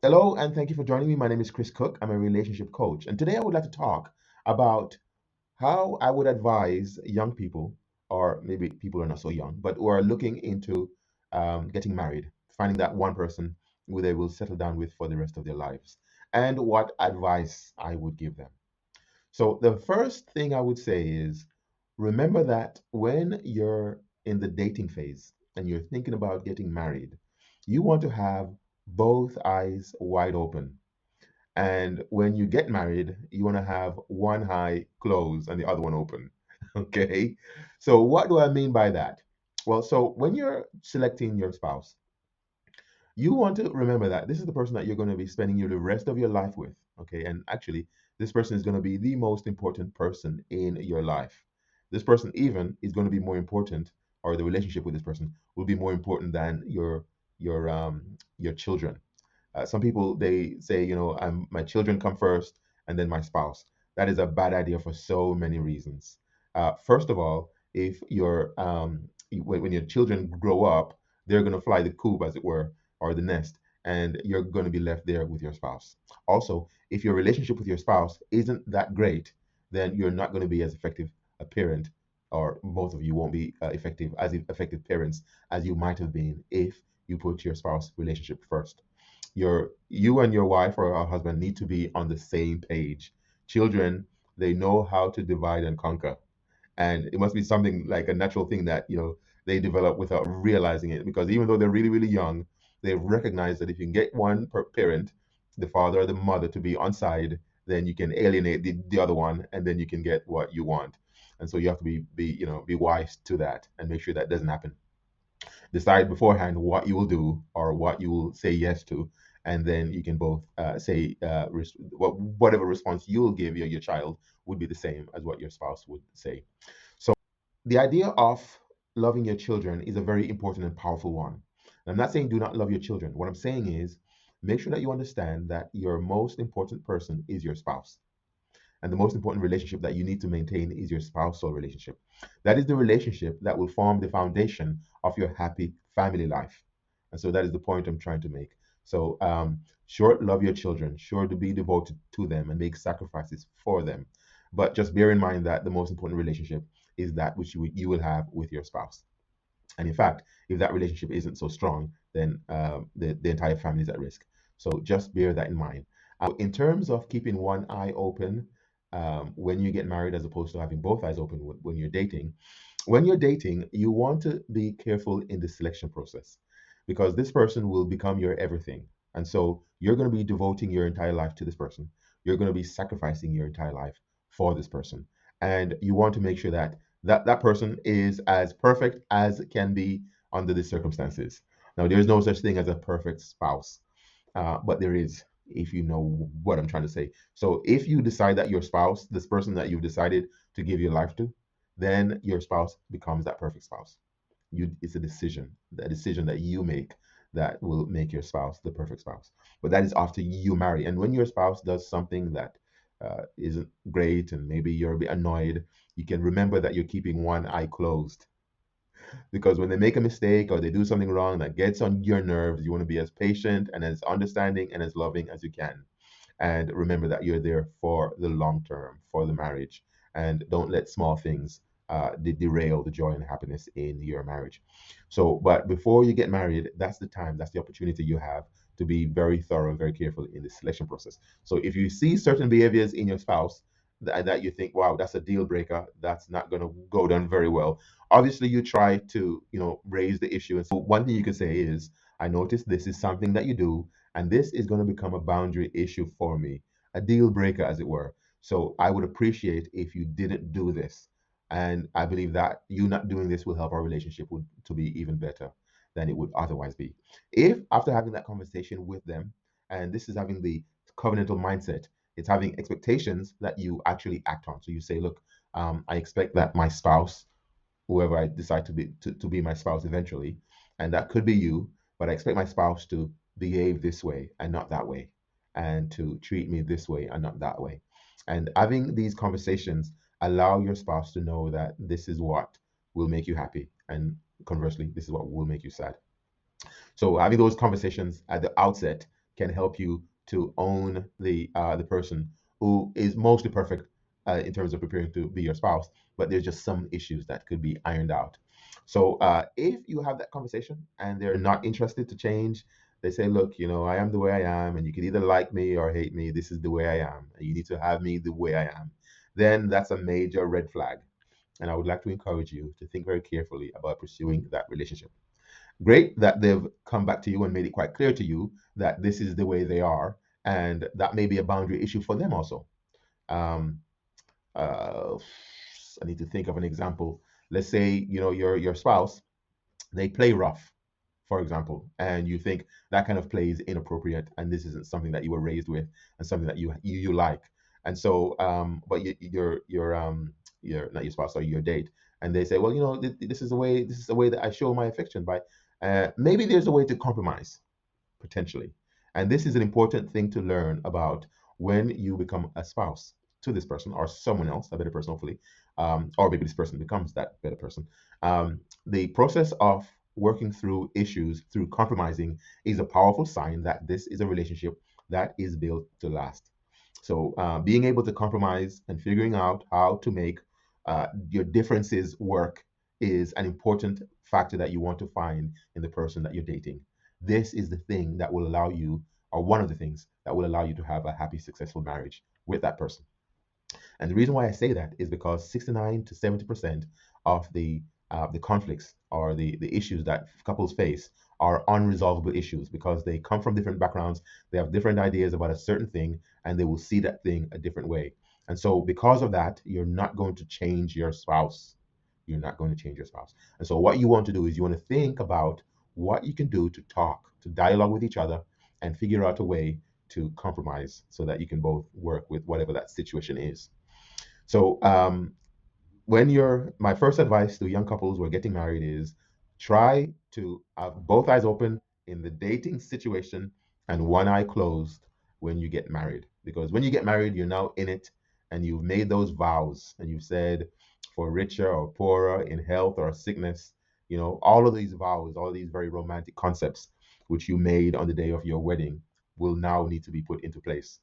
Hello, and thank you for joining me. My name is Chris Cook. I'm a relationship coach. And today I would like to talk about how I would advise young people, or maybe people who are not so young, but who are looking into getting married, finding that one person who they will settle down with for the rest of their lives, and what advice I would give them. So, the first thing I would say is remember that when you're in the dating phase and you're thinking about getting married, you want to have both eyes wide open. And when you get married, you want to have one eye closed and the other one open. Okay. So, what do I mean by that? Well, so when you're selecting your spouse, you want to remember that this is the person that you're going to be spending the rest of your life with. Okay. And actually, this person is going to be the most important person in your life. This person, even, is going to be more important, or the relationship with this person will be more important than your children. Some people, they say, my children come first and then my spouse. That is a bad idea for so many reasons. First of all, if when your children grow up, they're going to fly the coop, as it were, or the nest, and you're going to be left there with your spouse. Also, if your relationship with your spouse isn't that great, then you're not going to be as effective a parent, or both of you won't be effective parents as you might have been if you put your spouse relationship first. You and your wife or a husband need to be on the same page. Children, they know how to divide and conquer, and it must be something like a natural thing that they develop without realizing it, because even though they're really really young, they recognize that if you can get one per parent, the father or the mother, to be on side, then you can alienate the other one, and then you can get what you want. And so you have to be wise to that and make sure that doesn't happen. Decide beforehand what you will do or what you will say yes to, and then you can both say whatever response you will give your child would be the same as what your spouse would say. So the idea of loving your children is a very important and powerful one. And I'm not saying do not love your children. What I'm saying is make sure that you understand that your most important person is your spouse. And the most important relationship that you need to maintain is your spousal relationship. That is the relationship that will form the foundation of your happy family life. And so that is the point I'm trying to make. So, sure, love your children, sure to be devoted to them and make sacrifices for them. But just bear in mind that the most important relationship is that which you will have with your spouse. And in fact, if that relationship isn't so strong, then the entire family is at risk. So just bear that in mind. In terms of keeping one eye open when you get married, as opposed to having both eyes open when you're dating, you want to be careful in the selection process, because this person will become your everything. And so you're going to be devoting your entire life to this person. You're going to be sacrificing your entire life for this person. And you want to make sure that that person is as perfect as it can be under the circumstances. Now, there's no such thing as a perfect spouse, but there is, if you know what I'm trying to say. So, if you decide that your spouse, this person that you've decided to give your life to, then your spouse becomes that perfect spouse. It's a decision that you make that will make your spouse the perfect spouse. But that is after you marry. And when your spouse does something that isn't great, and maybe you're a bit annoyed, you can remember that you're keeping one eye closed, because when they make a mistake or they do something wrong that gets on your nerves, you want to be as patient and as understanding and as loving as you can. And remember that you're there for the long term, for the marriage, and don't let small things derail the joy and happiness in your marriage. So, but before you get married, that's the time, that's the opportunity you have to be very thorough and very careful in the selection process. So, if you see certain behaviors in your spouse that you think, wow, that's a deal breaker, that's not going to go down very well, obviously you try to raise the issue. And so one thing you could say is, I noticed this is something that you do, and this is going to become a boundary issue for me, a deal breaker, as it were. So I would appreciate if you didn't do this. And I believe that you not doing this will help our relationship to be even better than it would otherwise be. If after having that conversation with them, and this is having the covenantal mindset, it's having expectations that you actually act on. So you say, look, I expect that my spouse, whoever I decide to be my spouse eventually, and that could be you, but I expect my spouse to behave this way and not that way, and to treat me this way and not that way. And having these conversations allow your spouse to know that this is what will make you happy, and conversely, this is what will make you sad. So having those conversations at the outset can help you to own the person who is mostly perfect in terms of preparing to be your spouse, but there's just some issues that could be ironed out. So if you have that conversation and they're not interested to change, they say, look, I am the way I am, and you can either like me or hate me. This is the way I am, and you need to have me the way I am. Then that's a major red flag. And I would like to encourage you to think very carefully about pursuing that relationship. Great that they've come back to you and made it quite clear to you that this is the way they are, and that may be a boundary issue for them also. Um, uh, I need to think of an example. Let's say your spouse, they play rough, for example, and you think that kind of play is inappropriate, and this isn't something that you were raised with, and something that you like, and so but your not your spouse or your date, and they say, well, this is the way that I show my affection by. Maybe there's a way to compromise potentially. And this is an important thing to learn about when you become a spouse to this person or someone else, a better person, hopefully, or maybe this person becomes that better person. The process of working through issues through compromising is a powerful sign that this is a relationship that is built to last. So, being able to compromise and figuring out how to make your differences work is an important factor that you want to find in the person that you're dating. This is the thing that will allow you, or one of the things that will allow you to have a happy, successful marriage with that person. And the reason why I say that is because 69 to 70% of the conflicts or the issues that couples face are unresolvable issues because they come from different backgrounds, they have different ideas about a certain thing, and they will see that thing a different way. And so, because of that, you're not going to change your spouse. You're not going to change your spouse. And so, what you want to do is you want to think about what you can do to talk, to dialogue with each other, and figure out a way to compromise so that you can both work with whatever that situation is. So, when my first advice to young couples who are getting married is try to have both eyes open in the dating situation and one eye closed when you get married. Because when you get married, you're now in it and you've made those vows and you've said, for richer or poorer, in health or sickness, all of these vows, all these very romantic concepts which you made on the day of your wedding will now need to be put into place.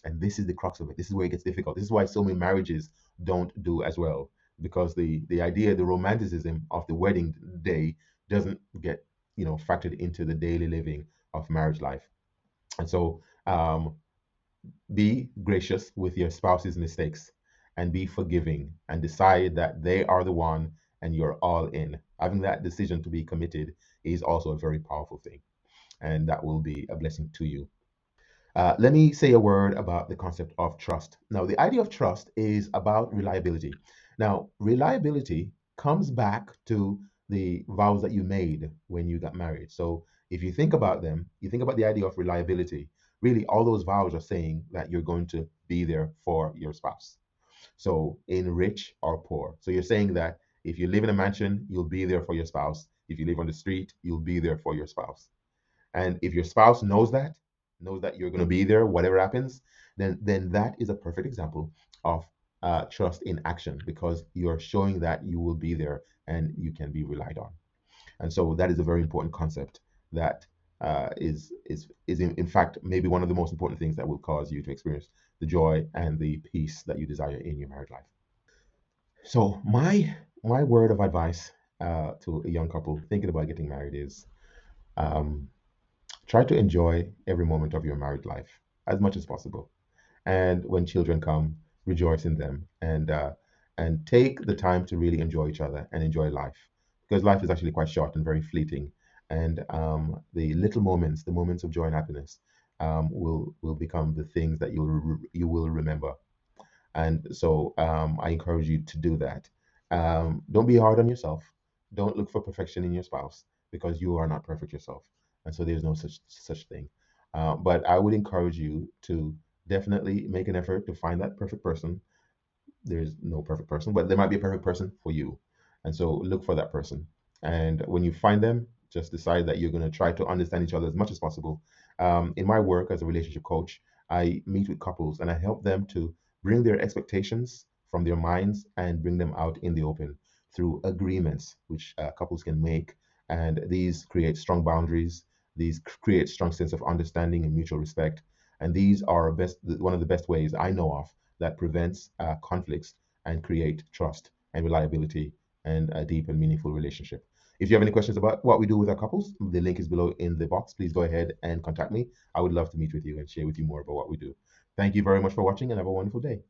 And this is the crux of it. This is where it gets difficult. This is why so many marriages don't do as well because the idea, the romanticism of the wedding day doesn't get factored into the daily living of marriage life. And so be gracious with your spouse's mistakes and be forgiving and decide that they are the one and you're all in. Having that decision to be committed is also a very powerful thing, and that will be a blessing to you. Let me say a word about the concept of trust. Now, the idea of trust is about reliability. Now, reliability comes back to the vows that you made when you got married. So, if you think about them, you think about the idea of reliability. Really, all those vows are saying that you're going to be there for your spouse. So, in rich or poor. So, you're saying that if you live in a mansion, you'll be there for your spouse. If you live on the street, you'll be there for your spouse. And if your spouse knows that you're going to be there, whatever happens, then that is a perfect example of trust in action because you're showing that you will be there and you can be relied on. And so that is a very important concept that is in fact maybe one of the most important things that will cause you to experience the joy and the peace that you desire in your married life. So my word of advice to a young couple thinking about getting married is um, try to enjoy every moment of your married life as much as possible. And when children come, rejoice in them and take the time to really enjoy each other and enjoy life because life is actually quite short and very fleeting. And the little moments, the moments of joy and happiness, will become the things that you will remember. And so I encourage you to do that. Don't be hard on yourself. Don't look for perfection in your spouse because you are not perfect yourself. And so there's no such thing. But I would encourage you to definitely make an effort to find that perfect person. There's no perfect person, but there might be a perfect person for you. And so look for that person. And when you find them, just decide that you're going to try to understand each other as much as possible. In my work as a relationship coach, I meet with couples and I help them to bring their expectations from their minds and bring them out in the open through agreements, which couples can make. And these create strong boundaries These create strong sense of understanding and mutual respect. And these are one of the best ways I know of that prevents conflicts and create trust and reliability and a deep and meaningful relationship. If you have any questions about what we do with our couples, the link is below in the box. Please go ahead and contact me. I would love to meet with you and share with you more about what we do. Thank you very much for watching and have a wonderful day.